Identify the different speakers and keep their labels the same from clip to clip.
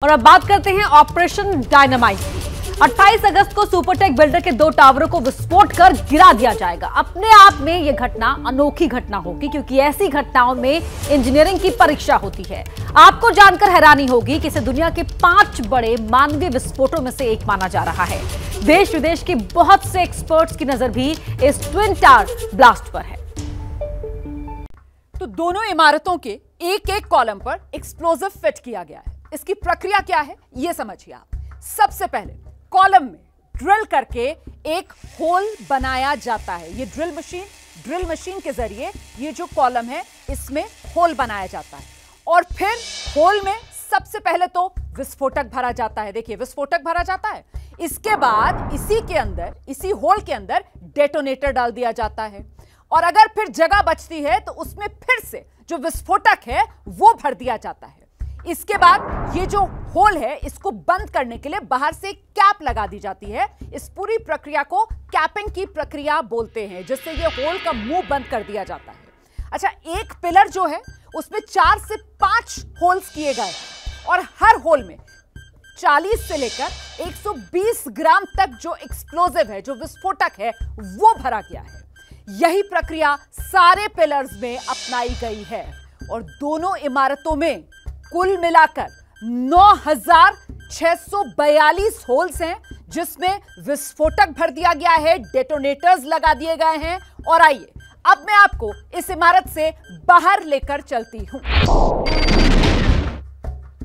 Speaker 1: और अब बात करते हैं ऑपरेशन डायनामाइट की। 28 अगस्त को सुपरटेक बिल्डर के 2 टावरों को विस्फोट कर गिरा दिया जाएगा। अपने आप में यह घटना अनोखी घटना होगी, क्योंकि ऐसी घटनाओं में इंजीनियरिंग की परीक्षा होती है। आपको जानकर हैरानी होगी कि इसे दुनिया के 5 बड़े मानवीय विस्फोटों में से एक माना जा रहा है। देश विदेश के बहुत से एक्सपर्ट्स की नजर भी इस ट्विन टावर ब्लास्ट पर है।
Speaker 2: तो दोनों इमारतों के एक एक कॉलम पर एक्सप्लोजिव फिट किया गया है। इसकी प्रक्रिया क्या है ये समझिए आप। सबसे पहले कॉलम में ड्रिल करके एक होल बनाया जाता है। ये ड्रिल मशीन के जरिए ये जो कॉलम है इसमें होल बनाया जाता है और फिर होल में सबसे पहले तो विस्फोटक भरा जाता है। देखिए विस्फोटक भरा जाता है, इसके बाद इसी होल के अंदर डेटोनेटर डाल दिया जाता है और अगर फिर जगह बचती है तो उसमें फिर से जो विस्फोटक है वो भर दिया जाता है। इसके बाद ये जो होल है इसको बंद करने के लिए बाहर से कैप लगा दी जाती है। इस पूरी प्रक्रिया को कैपिंग की प्रक्रिया बोलते हैं, जिससे ये होल का मुंह बंद कर दिया जाता है। अच्छा, एक पिलर जो है उसमें 4 से 5 होल्स किए गए और हर होल में 40 से लेकर 120 ग्राम तक जो एक्सप्लोजिव है, जो विस्फोटक है, वो भरा गया है। यही प्रक्रिया सारे पिलर्स में अपनाई गई है और दोनों इमारतों में कुल मिलाकर 9642 होल्स हैं, जिसमें विस्फोटक भर दिया गया है, डेटोनेटर्स लगा दिए गए हैं। और आइए अब मैं आपको इस इमारत से बाहर लेकर चलती हूं।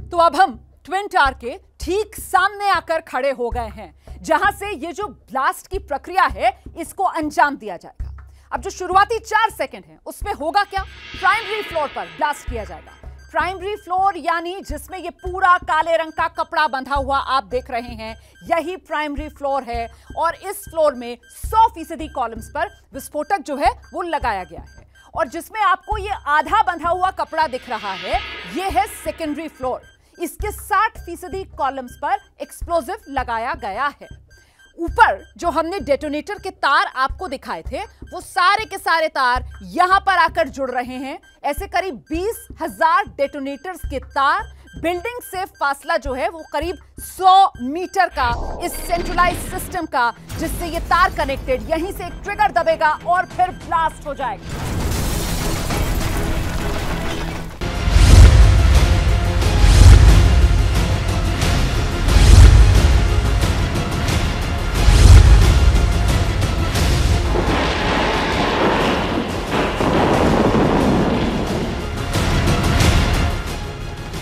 Speaker 2: तो अब हम ट्विन टावर के ठीक सामने आकर खड़े हो गए हैं, जहां से ये जो ब्लास्ट की प्रक्रिया है इसको अंजाम दिया जाएगा। अब जो शुरुआती 4 सेकंड है उसमें होगा क्या? प्राइमरी फ्लोर पर ब्लास्ट किया जाएगा। प्राइमरी फ्लोर यानी जिसमें ये पूरा काले रंग का कपड़ा बंधा हुआ आप देख रहे हैं, यही प्राइमरी फ्लोर है और इस फ्लोर में 100% कॉलम्स पर विस्फोटक जो है वो लगाया गया है। और जिसमें आपको ये आधा बंधा हुआ कपड़ा दिख रहा है ये है सेकेंडरी फ्लोर। इसके 60% कॉलम्स पर एक्सप्लोजिव लगाया गया है। ऊपर जो हमने डेटोनेटर के तार आपको दिखाए थे वो सारे के सारे तार यहां पर आकर जुड़ रहे हैं। ऐसे करीब 20,000 डेटोनेटर्स के तार, बिल्डिंग से फासला जो है वो करीब 100 मीटर का इस सेंट्रलाइज सिस्टम का, जिससे ये तार कनेक्टेड, यहीं से एक ट्रिगर दबेगा और फिर ब्लास्ट हो जाएगा।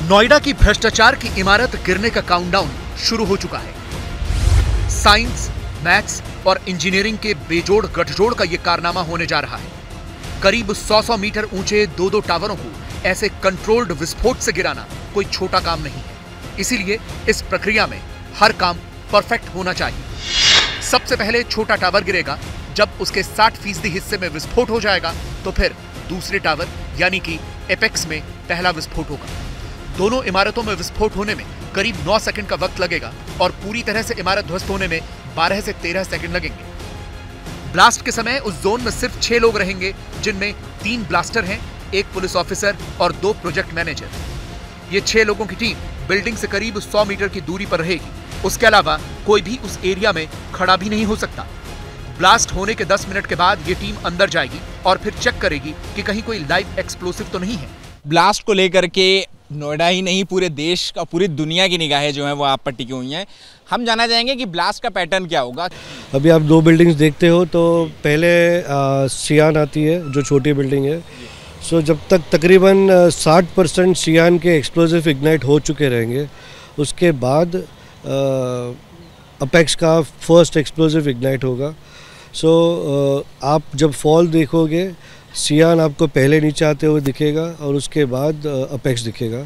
Speaker 3: नोएडा की भ्रष्टाचार की इमारत गिरने का काउंटडाउन शुरू हो चुका है। साइंस, मैथ्स और इंजीनियरिंग के बेजोड़ गठजोड़ का यह कारनामा होने जा रहा है। करीब 100 मीटर ऊंचे 2 टावरों को ऐसे कंट्रोल्ड विस्फोट से गिराना कोई छोटा काम नहीं है। इसीलिए इस प्रक्रिया में हर काम परफेक्ट होना चाहिए। सबसे पहले छोटा टावर गिरेगा, जब उसके 60% हिस्से में विस्फोट हो जाएगा तो फिर दूसरे टावर यानी कि एपेक्स में पहला विस्फोट होगा। दोनों इमारतों में विस्फोट होने में करीब 9 सेकंड का वक्त लगेगा और पूरी तरह से इमारत ध्वस्त होने में 12 से 13 सेकंड लगेंगे। ब्लास्ट के समय उस जोन में सिर्फ 6 लोग रहेंगे, जिनमें 3 ब्लास्टर हैं, 1 पुलिस ऑफिसर और 2 प्रोजेक्ट मैनेजर। ये 6 लोगों की टीम बिल्डिंग से करीब 100 मीटर की दूरी पर रहेगी। उसके अलावा कोई भी उस एरिया में खड़ा भी नहीं हो सकता। ब्लास्ट होने के 10 मिनट के बाद ये टीम अंदर जाएगी और फिर चेक करेगी कि कहीं कोई लाइव एक्सप्लोसिव तो नहीं है।
Speaker 4: ब्लास्ट को लेकर के नोएडा ही नहीं पूरे देश का, पूरी दुनिया की निगाहें जो हैं वो आप पर टिकी हुई हैं। हम जानना चाहेंगे कि ब्लास्ट का पैटर्न क्या होगा।
Speaker 5: अभी आप 2 बिल्डिंग्स देखते हो तो पहले सियान आती है जो छोटी बिल्डिंग है। सो जब तक तकरीबन 60% सियान के एक्सप्लोजिव इग्नाइट हो चुके रहेंगे, उसके बाद अपेक्स का फर्स्ट एक्सप्लोजिव इग्नाइट होगा। सो आप जब फॉल देखोगे, सियान आपको पहले नीचे आते हुए दिखेगा और उसके बाद अपेक्स दिखेगा।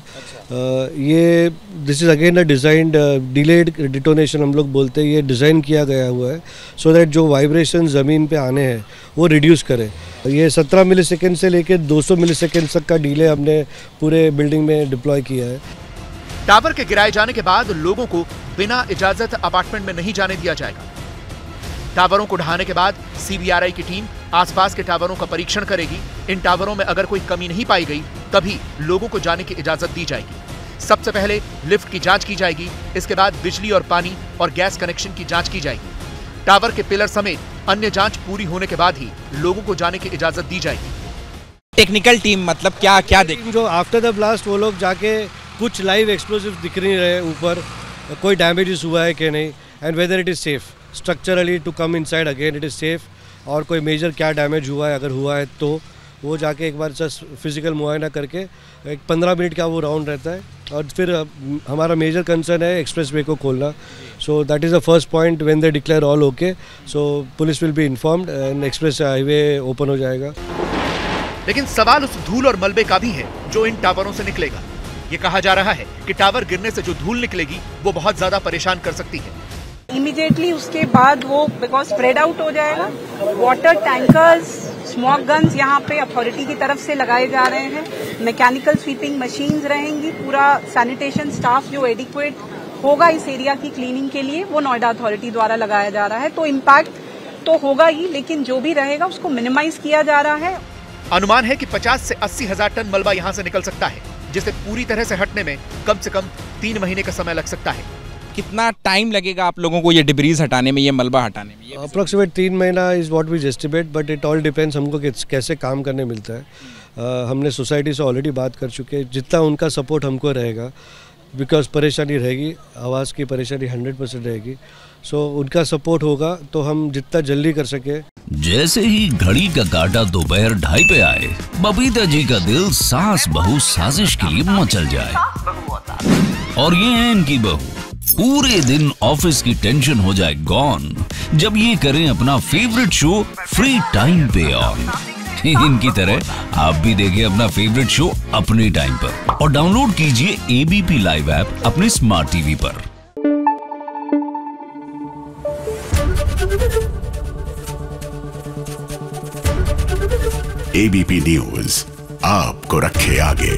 Speaker 5: ये this is again a designed delayed detonation हम लोग बोलते हैं। ये डिज़ाइन किया गया हुआ है सो दैट जो वाइब्रेशन ज़मीन पे आने हैं वो रिड्यूस करें। ये 17 मिलीसेकेंड से लेकर 200 मिलीसेकेंड तक का डिले हमने पूरे बिल्डिंग में डिप्लॉय किया है।
Speaker 3: टावर के गिराए जाने के बाद लोगों को बिना इजाजत अपार्टमेंट में नहीं जाने दिया जाएगा। टावरों को ढहाने के बाद सीबीआरआई की टीम आसपास के टावरों का परीक्षण करेगी। इन टावरों में अगर कोई कमी नहीं पाई गई तभी लोगों को जाने की इजाजत दी जाएगी। सबसे पहले लिफ्ट की जांच की जाएगी, इसके बाद बिजली और पानी और गैस कनेक्शन की जांच की जाएगी। टावर के पिलर समेत अन्य जांच पूरी होने के बाद ही लोगों को जाने की इजाजत दी जाएगी।
Speaker 4: टेक्निकल टीम मतलब क्या देख,
Speaker 5: जो आफ्टर द ब्लास्ट वो लोग जाके कुछ लाइव एक्सप्लोसिव दिख नहीं रहे ऊपर, कोई डैमेजेस हुआ है कि नहीं, and whether it is safe structurally to come inside again, it is safe, और कोई मेजर क्या डैमेज हुआ है, अगर हुआ है तो वो जाके एक बार जस्ट फिजिकल मुआयना करके एक 15 मिनट का वो राउंड रहता है। और फिर हमारा मेजर कंसर्न है एक्सप्रेस वे को खोलना, so that is the first point when they declare all okay, so police will be informed and express highway open हो जाएगा।
Speaker 3: लेकिन सवाल उस धूल और मलबे का भी है जो इन टावरों से निकलेगा। ये कहा जा रहा है कि टावर गिरने से जो धूल निकलेगी वो बहुत ज्यादा परेशान कर सकती है।
Speaker 6: इमीडिएटली उसके बाद वो बिकॉज स्प्रेड आउट हो जाएगा। वाटर टैंकर्स, स्मोक गन्स यहाँ पे अथॉरिटी की तरफ से लगाए जा रहे हैं, मैकेनिकल स्वीपिंग मशीन्स रहेंगी, पूरा सैनिटेशन स्टाफ जो एडिक्वेट होगा इस एरिया की क्लीनिंग के लिए वो नोएडा अथॉरिटी द्वारा लगाया जा रहा है। तो इम्पैक्ट तो होगा ही, लेकिन जो भी रहेगा उसको मिनिमाइज किया जा रहा है।
Speaker 3: अनुमान है कि 50 से 80 हजार टन मलबा यहाँ से निकल सकता है, जिसे पूरी तरह से हटने में कम से कम 3 महीने का समय लग सकता है।
Speaker 4: कितना टाइम लगेगा आप लोगों को ये डिब्रीज हटाने में, ये मलबा हटाने में?
Speaker 5: अप्रोक्सीमेट 3 महीना is what we estimate, but it all depends हमको कैसे काम करने मिलता है। हमने सोसाइटी से ऑलरेडी बात कर चुके हैं, जितना उनका सपोर्ट हमको रहेगा, बिकॉज परेशानी रहेगी, आवाज़ की परेशानी 100% रहेगी, सो उनका सपोर्ट होगा तो हम जितना जल्दी कर सके।
Speaker 7: जैसे ही घड़ी का काटा दोपहर 2:30 पे आए, बबीता जी का दिल सास बहू साजिश के लिए मचल जाए। और ये है इनकी बहू, पूरे दिन ऑफिस की टेंशन हो जाए गॉन जब ये करें अपना फेवरेट शो फ्री टाइम पे ऑन। इनकी तरह आप भी देखिए अपना फेवरेट शो अपने टाइम पर और डाउनलोड कीजिए एबीपी लाइव ऐप अपने स्मार्ट टीवी पर।
Speaker 8: एबीपी न्यूज आपको रखे आगे।